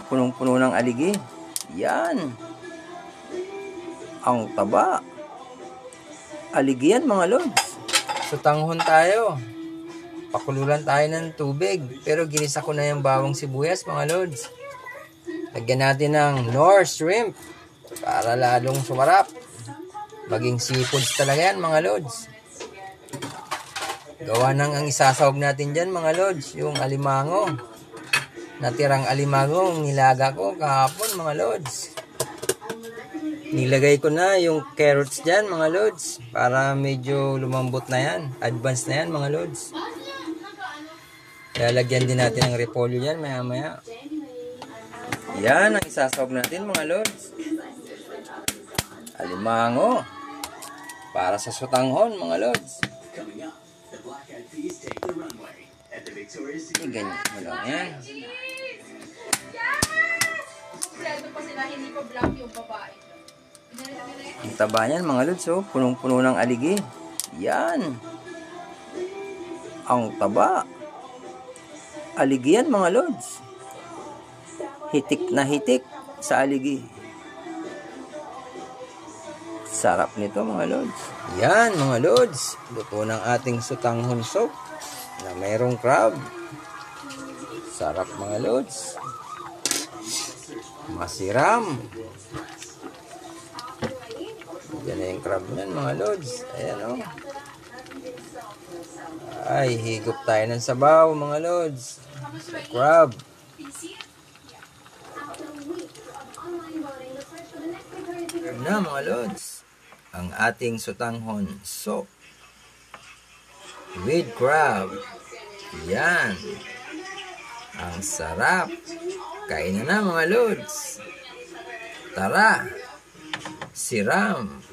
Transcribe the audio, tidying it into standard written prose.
punong-puno ng aligi. Yan. Ang taba. Aligi yan mga lods. Sutanghon tayo. Pakululan tayo ng tubig. Pero ginisa ko na yung bawang sibuyas mga lods. Lagyan natin ng Knorr shrimp para lalong sumarap. Maging seafoods talaga yan mga lods. Gawa ng ang isasawag natin dyan mga lods, yung alimango. Natirang alimango, nilaga ko kahapon mga lods. Nilagay ko na yung carrots dyan mga lods, para medyo lumambot na yan. Advance na yan mga lods. Lalagyan din natin ng repolyo yan maya maya. Yan ang isasawag natin mga lods. Alimango. Para sa sutanghon mga lods. Ganyan mo lang yan. Ang taba niyan mga lods, oh. Punong-puno ng aligi. Yan. Ang taba. Aligi yan mga lods. Hitik na hitik sa aligi. Sarap nito mga lods. Yan mga lods. Luto ng ating sutanghon soup na mayroong crab. Sarap mga lods. Masiram. Yan na yung crab yan mga lods. Ayan o. Ay, higop tayo ng sabaw mga lods. Sa crab. Yan na mga lods. Ang ating sutanghon soup with crab. Yan. Ang sarap. Kain na mga lods. Tara. Siram.